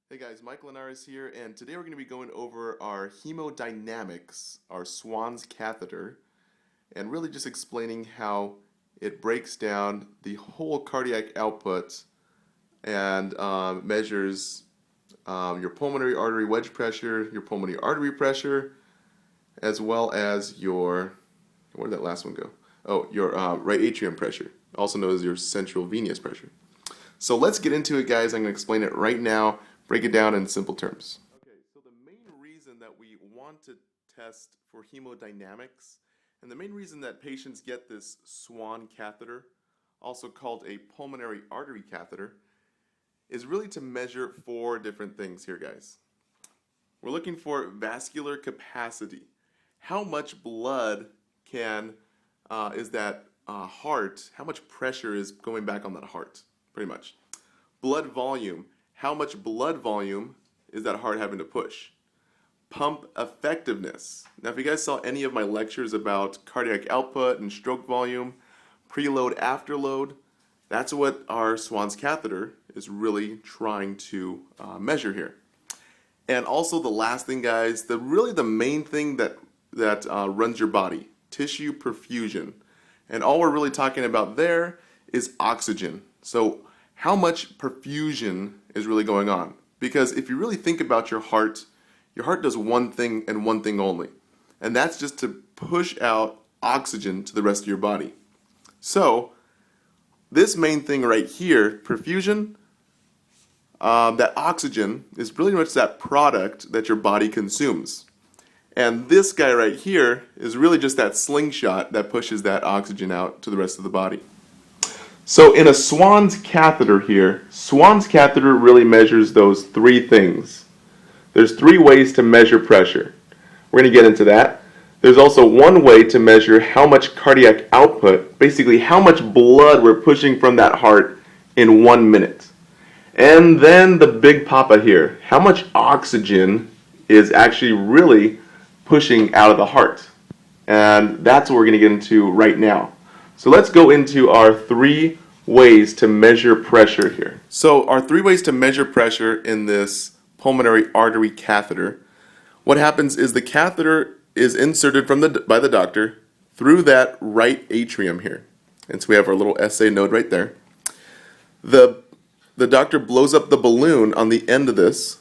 Hey guys, Mike Linares here, and today we're going to be going over our hemodynamics, our Swan's catheter, and really just explaining how it breaks down the whole cardiac output and measures your pulmonary artery wedge pressure, your pulmonary artery pressure, as well as your, where did that last one go? Oh, your right atrium pressure, also known as your central venous pressure. So let's get into it, guys. I'm going to explain it right now. Break it down in simple terms. Okay, so the main reason that we want to test for hemodynamics, and the main reason that patients get this Swan catheter, also called a pulmonary artery catheter, is really to measure four different things here, guys. We're looking for vascular capacity. How much blood is that heart, how much pressure is going back on that heart, pretty much. Blood volume. How much blood volume is that heart having to push? Pump effectiveness. Now, if you guys saw any of my lectures about cardiac output and stroke volume, preload, afterload, that's what our Swan's catheter is really trying to measure here. And also the last thing, guys, really the main thing that runs your body, tissue perfusion. And all we're really talking about there is oxygen. So how much perfusion is really going on? Because if you really think about your heart does one thing and one thing only, and that's just to push out oxygen to the rest of your body. So this main thing right here, perfusion, that oxygen is pretty much that product that your body consumes. And this guy right here is really just that slingshot that pushes that oxygen out to the rest of the body. So in a Swan's catheter here, Swan's catheter really measures those three things. There's three ways to measure pressure. We're going to get into that. There's also one way to measure how much cardiac output, basically how much blood we're pushing from that heart in 1 minute. And then the big papa here, how much oxygen is actually really pushing out of the heart. And that's what we're going to get into right now. So let's go into our three ways to measure pressure here. So our three ways to measure pressure in this pulmonary artery catheter. What happens is the catheter is inserted by the doctor through that right atrium here. And so we have our little SA node right there. The doctor blows up the balloon on the end of this,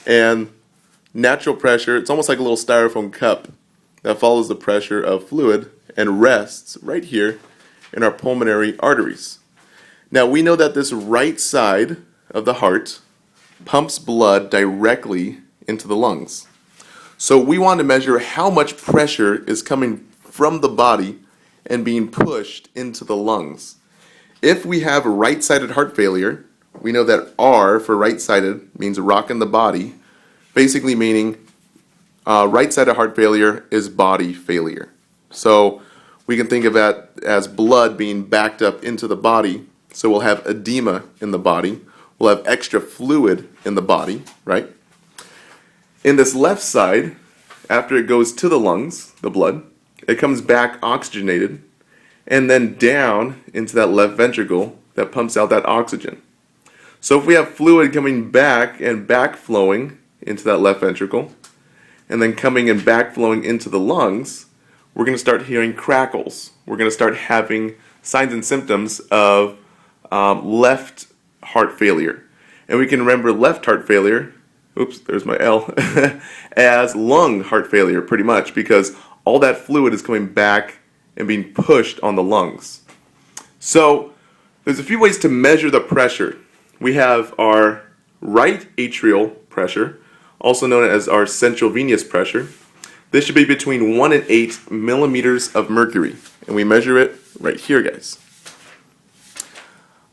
and natural pressure, it's almost like a little styrofoam cup that follows the pressure of fluid and rests right here in our pulmonary arteries. Now we know that this right side of the heart pumps blood directly into the lungs. So we want to measure how much pressure is coming from the body and being pushed into the lungs. If we have right-sided heart failure, we know that R for right-sided means rock in the body, basically meaning right-sided heart failure is body failure. So we can think of that as blood being backed up into the body. So we'll have edema in the body. We'll have extra fluid in the body, right? In this left side, after it goes to the lungs, the blood, it comes back oxygenated and then down into that left ventricle that pumps out that oxygen. So if we have fluid coming back and backflowing into that left ventricle and then coming and backflowing into the lungs, we're going to start hearing crackles. We're going to start having signs and symptoms of left heart failure. And we can remember left heart failure, oops, there's my L, as lung heart failure pretty much, because all that fluid is coming back and being pushed on the lungs. So there's a few ways to measure the pressure. We have our right atrial pressure, also known as our central venous pressure. This should be between 1 and 8 millimeters of mercury, and we measure it right here, guys.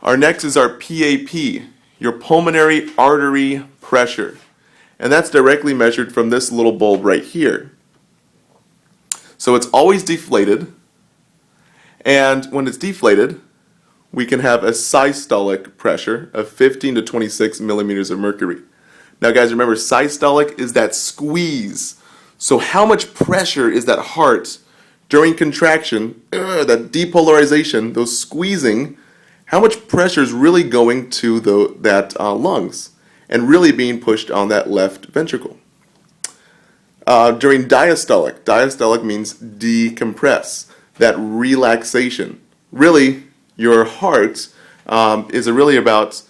Our next is our PAP, your pulmonary artery pressure, and that's directly measured from this little bulb right here. So it's always deflated, and when it's deflated, we can have a systolic pressure of 15 to 26 millimeters of mercury. Now, guys, remember, systolic is that squeeze. So how much pressure is that heart during contraction, that depolarization, those squeezing, how much pressure is really going to that lungs? and really being pushed on that left ventricle. During diastolic means decompress, that relaxation. Really, your heart is really about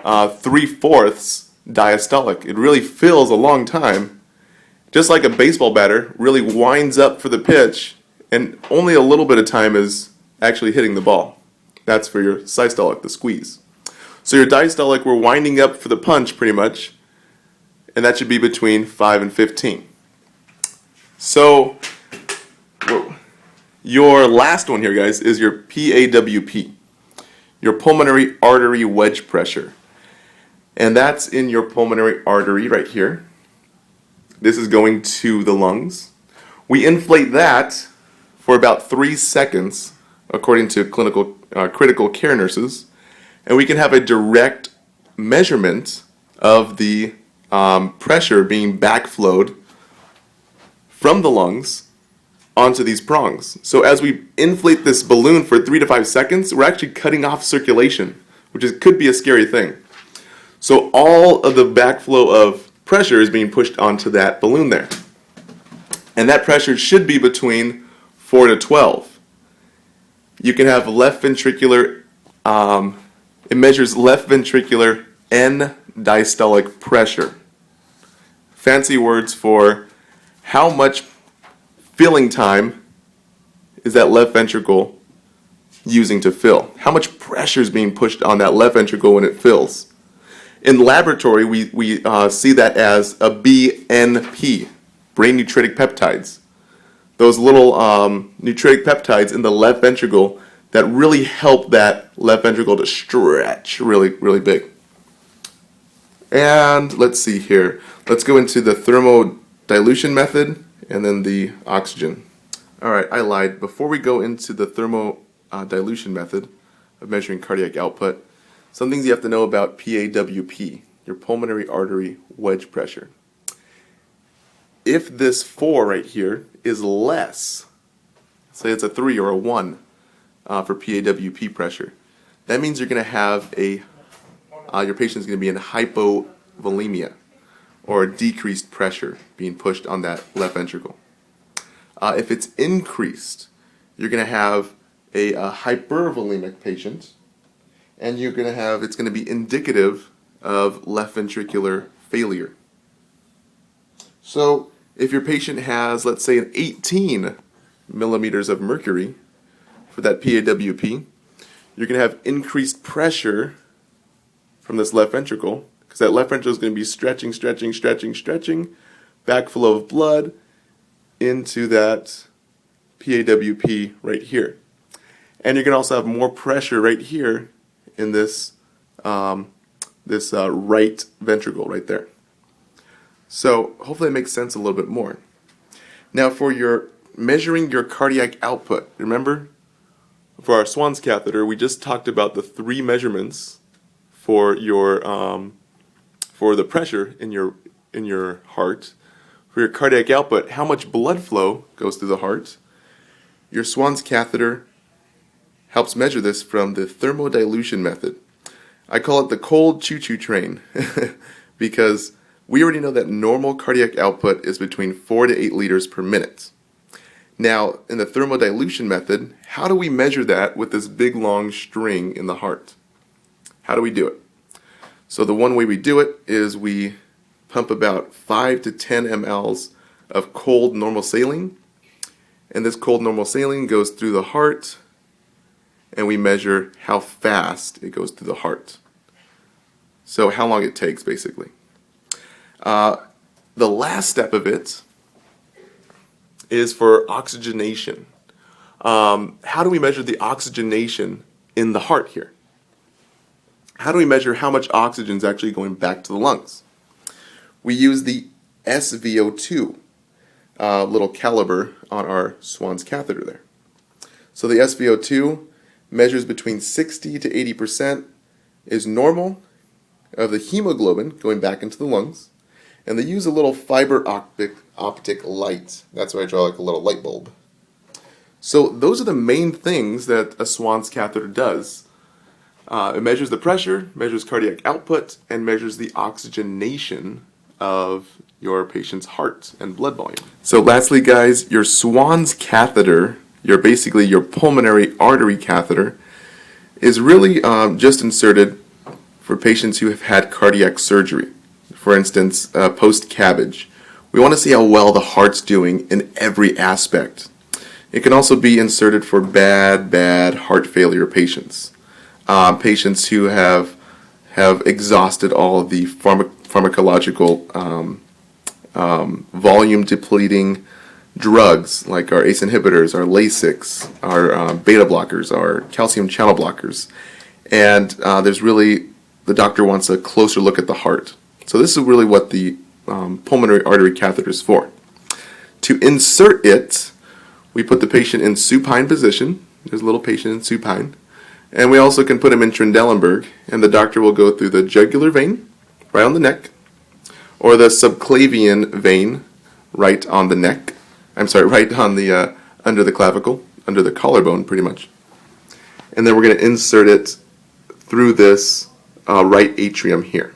3/4 diastolic. It really fills a long time, just like a baseball batter really winds up for the pitch, and only a little bit of time is actually hitting the ball. That's for your systolic, the squeeze. So your diastolic, we're winding up for the punch pretty much, and that should be between 5 and 15. So your last one here, guys, is your PAWP, your pulmonary artery wedge pressure. And that's in your pulmonary artery right here. This is going to the lungs. We inflate that for about 3 seconds, according to critical care nurses, and we can have a direct measurement of the pressure being backflowed from the lungs onto these prongs. So as we inflate this balloon for 3 to 5 seconds, we're actually cutting off circulation, which could be a scary thing. So all of the backflow of pressure is being pushed onto that balloon there. And that pressure should be between 4 to 12. You can have left ventricular, it measures left ventricular end diastolic pressure. Fancy words for how much filling time is that left ventricle using to fill? How much pressure is being pushed on that left ventricle when it fills? In laboratory, we see that as a BNP, brain nutritic peptides. Those little nutritic peptides in the left ventricle that really help that left ventricle to stretch really, really big. And let's see here. Let's go into the thermodilution method and then the oxygen. All right, I lied. Before we go into the thermodilution method of measuring cardiac output, some things you have to know about PAWP, your pulmonary artery wedge pressure. If this 4 right here is less, say it's a 3 or a 1 for PAWP pressure, that means you're going to have your patient's going to be in hypovolemia, or decreased pressure being pushed on that left ventricle. If it's increased, you're going to have a hypervolemic patient, and you're going to have, it's going to be indicative of left ventricular failure. So if your patient has, let's say, an 18 millimeters of mercury for that PAWP, you're going to have increased pressure from this left ventricle, because that left ventricle is going to be stretching, backflow of blood into that PAWP right here. And you're going to also have more pressure right here in this right ventricle right there. So hopefully it makes sense a little bit more. Now for your measuring your cardiac output, remember for our Swan's catheter we just talked about the 3 measurements for your for the pressure in your heart. For your cardiac output, how much blood flow goes through the heart. Your Swan's catheter helps measure this from the thermodilution method. I call it the cold choo-choo train because we already know that normal cardiac output is between 4 to 8 liters per minute. Now, in the thermodilution method, how do we measure that with this big long string in the heart? How do we do it? So the one way we do it is we pump about 5 to 10 mLs of cold normal saline, and this cold normal saline goes through the heart, and we measure how fast it goes through the heart. So how long it takes, basically. The last step of it is for oxygenation. How do we measure the oxygenation in the heart here? How do we measure how much oxygen is actually going back to the lungs? We use the SVO2 little caliber on our Swan's catheter there. So the SVO2 measures between 60 to 80% is normal of the hemoglobin going back into the lungs, and they use a little fiber optic light. That's why I draw like a little light bulb. So those are the main things that a Swan's catheter does. It measures the pressure, measures cardiac output, and measures the oxygenation of your patient's heart and blood volume. So lastly, guys, your Swan's catheter, basically your pulmonary artery catheter, is really just inserted for patients who have had cardiac surgery. For instance, post-CABG. We want to see how well the heart's doing in every aspect. It can also be inserted for bad heart failure patients. Patients who have exhausted all of the pharmacological volume depleting drugs like our ACE inhibitors, our Lasix, our beta blockers, our calcium channel blockers. And the doctor wants a closer look at the heart. So this is really what the pulmonary artery catheter is for. To insert it, we put the patient in supine position. There's a little patient in supine. And we also can put him in Trendelenburg, and the doctor will go through the jugular vein, right on the neck, or the subclavian vein, right on the neck. Right on the under the clavicle, under the collarbone, pretty much. And then we're going to insert it through this right atrium here.